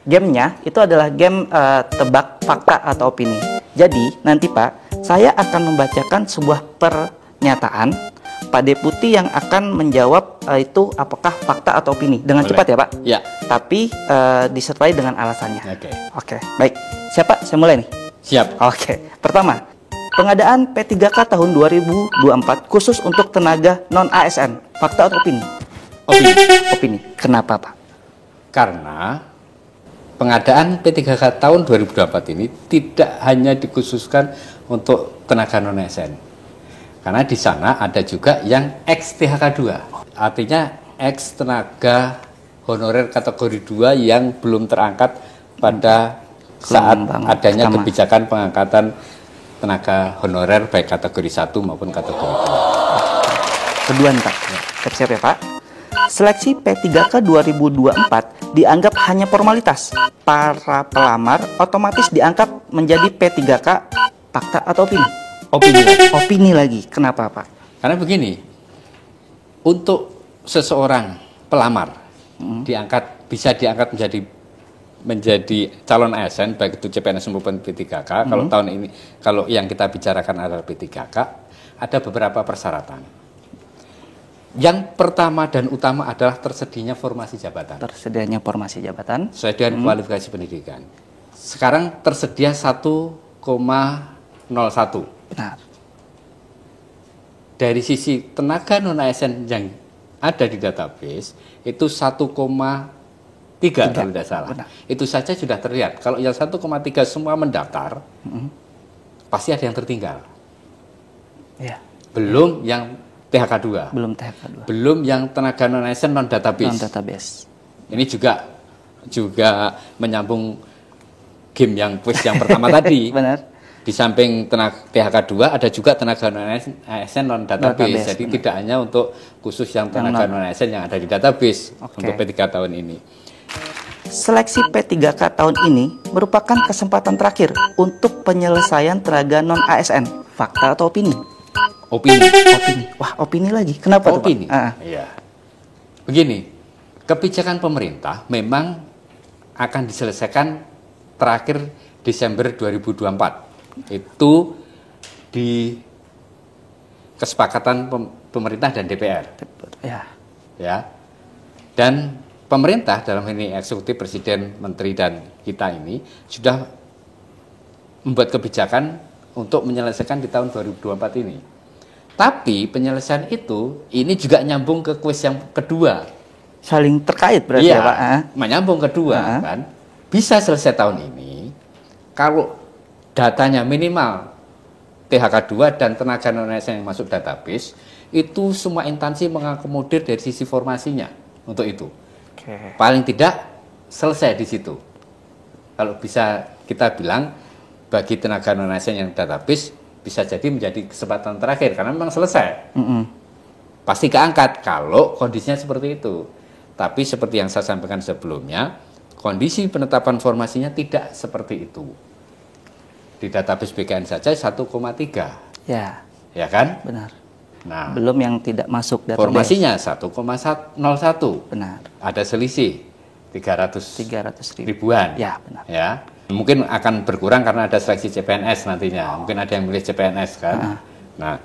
Gamenya itu adalah game tebak fakta atau opini. Jadi nanti Pak, saya akan membacakan sebuah pernyataan, Pak Deputi yang akan menjawab itu apakah fakta atau opini dengan Boleh. cepat ya Pak. Ya. Tapi disertai dengan alasannya. Oke. Oke, baik. Siapa? Saya mulai nih. Siap. Oke. Pertama, pengadaan P3K tahun 2024 khusus untuk tenaga non ASN. Fakta atau opini? Opini. Opini. Kenapa Pak? Karena pengadaan P3K tahun 2024 ini tidak hanya dikhususkan untuk tenaga non ASN. Karena di sana ada juga yang ex THK 2. Artinya ex tenaga honorer kategori 2 yang belum terangkat pada saat adanya kebijakan pengangkatan tenaga honorer baik kategori 1 maupun kategori 2. Kedua nih Pak. Siap-siap ya Pak. Seleksi P3K 2024 dianggap hanya formalitas. Para pelamar otomatis diangkat menjadi P3K. Fakta atau opini? Opini lagi. Opini lagi. Kenapa Pak? Karena begini, untuk seseorang pelamar bisa diangkat menjadi calon ASN baik itu CPNS maupun P3K. Kalau tahun ini, kalau yang kita bicarakan adalah P3K, ada beberapa persyaratan. Yang pertama dan utama adalah tersedianya formasi jabatan. Tersedianya formasi jabatan Sesuai dengan kualifikasi pendidikan. Sekarang tersedia 1,01. benar. Dari sisi tenaga non ASN yang ada di database itu 1,3 kalau tidak salah. Benar. Itu saja sudah terlihat. Kalau yang 1,3 semua mendaftar, pasti ada yang tertinggal. Ya. Belum yang THK 2. Belum THK 2. Belum yang tenaga non ASN non database. Non database. Ini juga menyambung game yang quiz yang pertama tadi. Benar. Di samping tenaga THK 2 ada juga tenaga non ASN non database. Jadi tidak hanya untuk khusus yang tenaga non ASN yang ada di database untuk P3 tahun ini. Seleksi P3K tahun ini merupakan kesempatan terakhir untuk penyelesaian tenaga non ASN. Fakta atau opini? Opini. Opini. Wah, opini lagi. Kenapa tuh, Pak? Opini. Iya. Begini, kebijakan pemerintah memang akan diselesaikan terakhir Desember 2024. Itu di kesepakatan pemerintah dan DPR. Ya. Ya. Dan pemerintah dalam ini eksekutif, presiden, menteri dan kita ini sudah membuat kebijakan untuk menyelesaikan di tahun 2024 ini. Tapi penyelesaian itu ini juga nyambung ke kuis yang kedua. Saling terkait berarti ya, Pak? Menyambung kedua kan. Bisa selesai tahun ini kalau datanya minimal THK 2 dan tenaga non ASN yang masuk database, itu semua instansi mengakomodir dari sisi formasinya untuk itu. Paling tidak selesai di situ. Kalau bisa kita bilang bagi tenaga non ASN yang database bisa jadi menjadi kesempatan terakhir karena memang selesai. Pasti keangkat kalau kondisinya seperti itu. Tapi seperti yang saya sampaikan sebelumnya, kondisi penetapan formasinya tidak seperti itu. Di database BKN saja 1,3. Ya. Ya kan? Benar. Nah, belum yang tidak masuk database. Formasinya 1,01. Benar. Ada selisih 300 ribuan. Ya, benar. Ya. Mungkin akan berkurang karena ada seleksi CPNS nantinya. Mungkin ada yang milih CPNS kan. Nah,